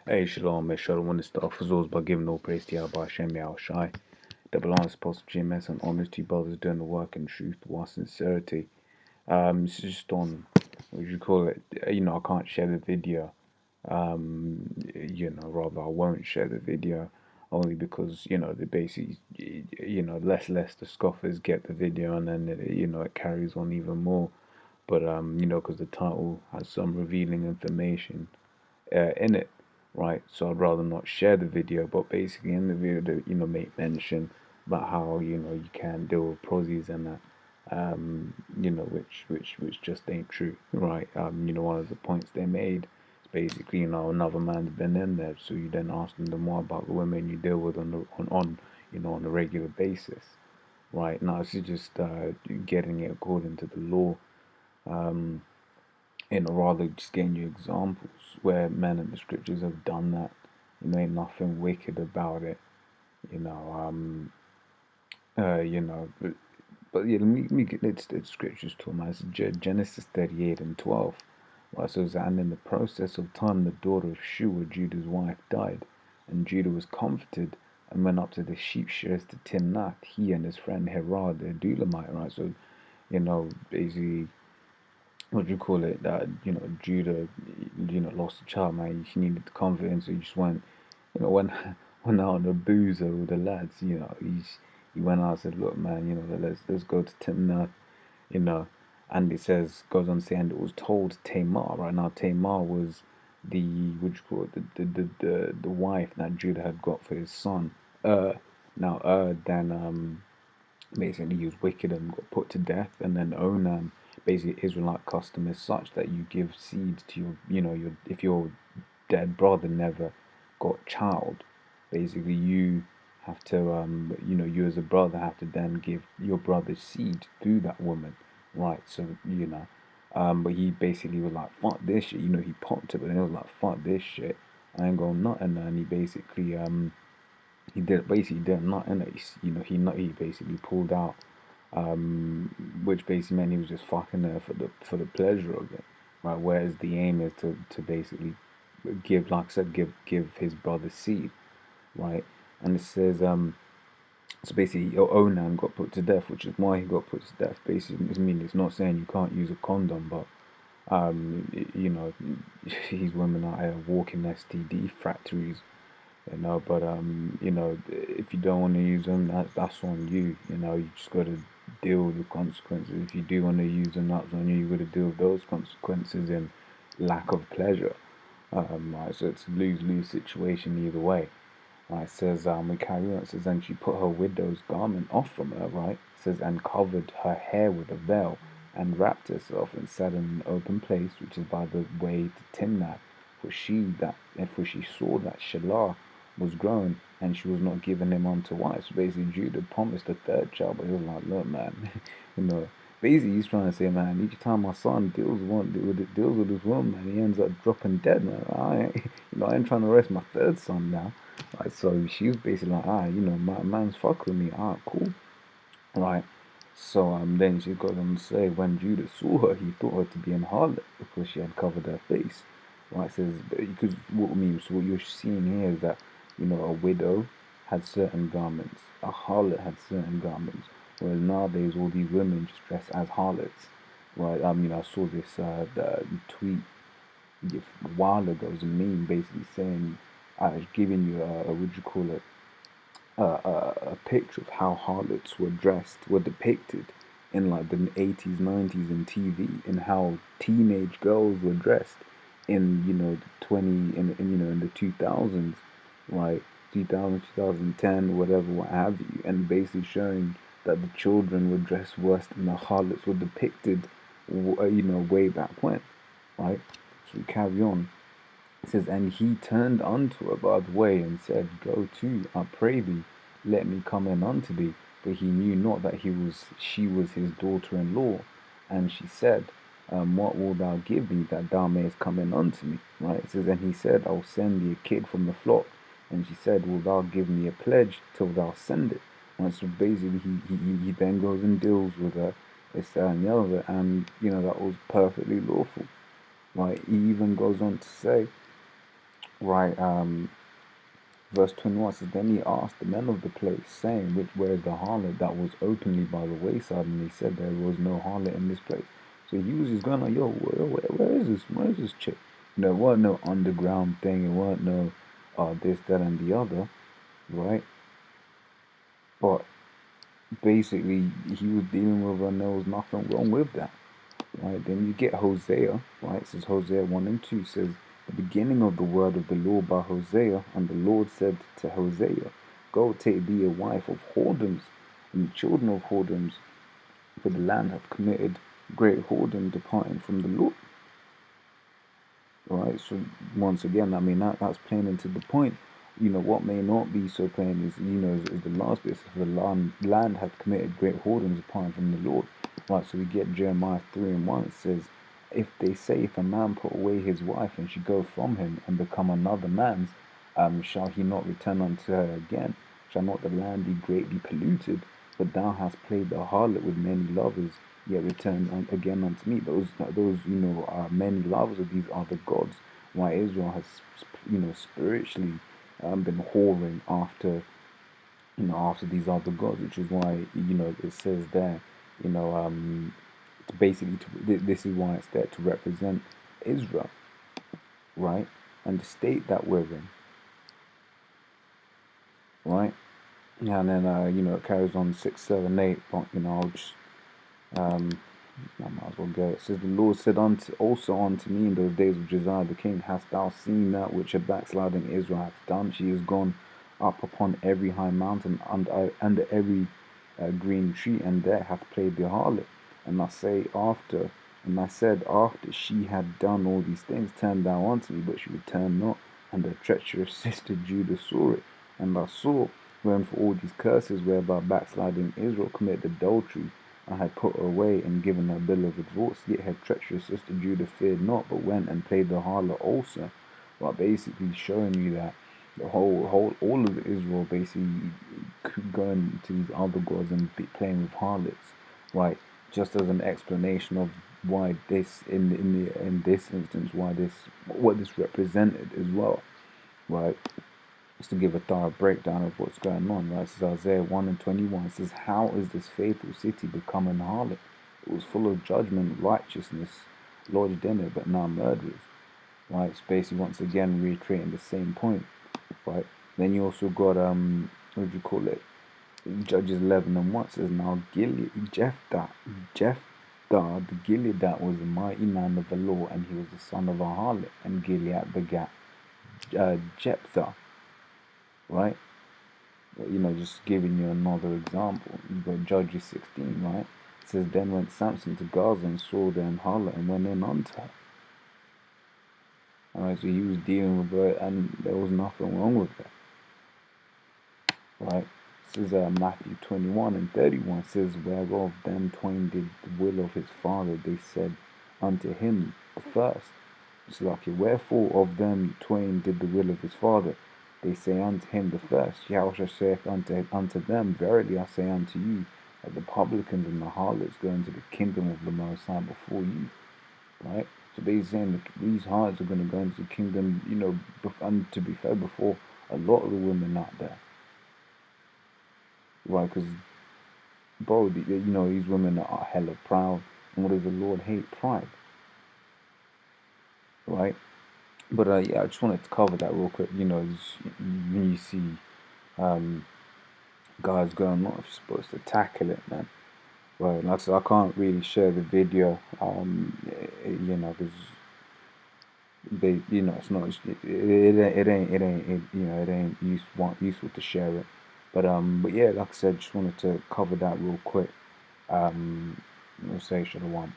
Hey, Shalom, Shalom. I want to start off as always by giving all praise to Yahweh Hashem Yahweh Shai. Double honors, Apostle GMS, and honors to you brothers doing the work in truth, with sincerity. It's just on, what do you call it? I can't share the video. Rather, I won't share the video only because, they basically, less the scoffers get the video and then, it carries on even more. But, because the title has some revealing information in it, right? So I'd rather not share the video, but basically in the video, make mention about how you can deal with prosies and that, which just ain't true, right? One of the points they made is basically, another man's been in there, so you then ask them more about the women you deal with on a regular basis, right? Now this is just getting it according to the law. Um, rather just getting you examples where men in the scriptures have done that. Ain't nothing wicked about it. You know, um, you know, but yeah, let me get the scriptures to him. It's Genesis 38:12. Well, it says, and in the process of time, the daughter of Shua, Judah's wife, died, and Judah was comforted and went up to the sheep shearers to Timnath, he and his friend Herod, the Adulamite, right? So, basically, what do you call it? That Judah, lost a child, man. She needed to comfort him, so he just went, went went out on a boozer with the lads. He went out and said, look, man, let's go to Timnath, you know. And it goes on to say, and it was told Tamar. Right now, Tamar was the what do you call it? The wife that Judah had got for his son. Then basically he was wicked and got put to death, and then Onan, basically Israelite custom is such that you give seed to your if your dead brother never got child, basically you have to you as a brother have to then give your brother's seed through that woman, right? So but he basically was like, fuck this shit, he popped it, but then he was like, fuck this shit, I ain't going nothing. And he basically he did not, and he basically pulled out, which basically meant he was just fucking there for the pleasure of it, right? Whereas the aim is to basically give, like I said, give his brother seed, right? And it says so basically Onan got put to death, which is why he got put to death. Basically, it's not saying you can't use a condom, but these women out here walking STD factories. But if you don't want to use them, that's on you. You just got to deal with the consequences. If you do want to use them, that's on you. You got to deal with those consequences in lack of pleasure. Right, so it's a lose-lose situation either way. Right, it says, we carry on. It says, and she put her widow's garment off from her. Right, it says, and covered her hair with a veil, and wrapped herself, and sat in an open place, which is by the way to Timnath. For she saw that Shelah was grown, and she was not given him unto wife. So basically, Judah promised a third child, but he was like, look, man, basically he's trying to say, man, each time my son deals with this woman, man, he ends up dropping dead, man. I ain't trying to arrest my third son now. Right, so she was basically like, my man's fuck with me, cool. Right. So then she goes on to say, when Judah saw her, he thought her to be an harlot because she had covered her face. Right, it says, because what you're seeing here is that, a widow had certain garments, a harlot had certain garments, whereas nowadays all these women just dress as harlots. Right, I saw this the tweet a while ago, it was a meme basically saying, giving you what do you call it, a picture of how harlots were depicted in like the 80s, 90s in TV, and how teenage girls were dressed in the 20 in the 2000s, like 2000, 2010, whatever, what have you, and basically showing that the children were dressed worse than the harlots were depicted, way back when, right? So we carry on. It says, and he turned unto her by the way, and said, go to, I pray thee, let me come in unto thee. But he knew not that she was his daughter-in-law. And she said, what wilt thou give me that thou mayest come in unto me? Right? It says, and he said, I will send thee a kid from the flock. And she said, wilt thou give me a pledge till thou send it? And so basically he then goes and deals with her, this, that, and the other, and that was perfectly lawful. Right? He even goes on to say, right? Verse 21 says, then he asked the men of the place, saying, where is the harlot that was openly by the wayside? And they said, there was no harlot in this place. So he was just going like, yo, where is this? Where is this chick? It wasn't no underground thing. It wasn't no this, that, and the other, right? But basically, he was dealing with her, and there was nothing wrong with that, right? Then you get Hosea, right? It says Hosea 1 and 2 says, the beginning of the word of the Lord by Hosea, and the Lord said to Hosea, go take thee a wife of whoredoms, and the children of whoredoms, for the land hath committed great whoredom, departing from the Lord. Right, so once again, I mean that's playing into the point. What may not be so plain is the last bit. The land hath committed great whoredoms apart from the Lord. Right, so we get Jeremiah 3 and 1. It says, if a man put away his wife and she go from him and become another man's, shall he not return unto her again? Shall not the land be greatly polluted? But thou hast played the harlot with many lovers, yet return again unto me. Those are many lovers of these other gods. Why Israel has spiritually been whoring after after these other gods, which is why it says there basically this is why it's there to represent Israel, right, and the state that we're in, right. Yeah, and then it carries on 6, 7, 8. But I'll just I might as well go. It says, the Lord said also unto me in those days of Josiah the king, hast thou seen that which a backsliding Israel hath done? She is gone up upon every high mountain, under every green tree, and there hath played the harlot. And I said, after she had done all these things, turn thou unto me, but she returned not. And her treacherous sister Judah saw it. And I saw, when for all these curses whereby backsliding Israel committed adultery, I had put her away and given her bill of divorce, yet her treacherous sister Judah feared not, but went and played the harlot also. But basically showing you that the all of Israel basically going to these other gods and playing with harlots, right? Just as an explanation of why this in this instance, what this represented as well, right? Just to give a thorough breakdown of what's going on, right? This is Isaiah 1 and 21. It says, how is this faithful city become an harlot? It was full of judgment, righteousness lodged in it, but now murderers. Right? It's basically once again reiterating the same point. Right? Then you also got what do you call it? Judges 11 and 1 says, now Jephthah the Gileadite was a mighty man of the law, and he was the son of a harlot, and Gilead begat Jephthah. Right? Just giving you another example. You've got Judges 16, right? It says, then went Samson to Gaza and saw there an harlot and went in unto her. Alright, so he was dealing with her and there was nothing wrong with her. Right? This is Matthew 21 and 31. It says, whereof them twain did the will of his father, they said unto him the first. It's like, wherefore of them twain did the will of his father? They say unto him the first. Yahweh saith unto them, verily I say unto you, that the publicans and the harlots go into the kingdom of the Most High before you. Right? So basically saying that these harlots are going to go into the kingdom, and to be fair, before a lot of the women out there. Right? Because, bro, these women are hella proud. And what does the Lord hate? Pride. Right? But yeah, I just wanted to cover that real quick. When you see guys going off, you're supposed to tackle it, man. Right? Like I said, I can't really share the video, because it's not, it ain't useful to share it. But yeah, like I said, just wanted to cover that real quick. I'll say Shalom.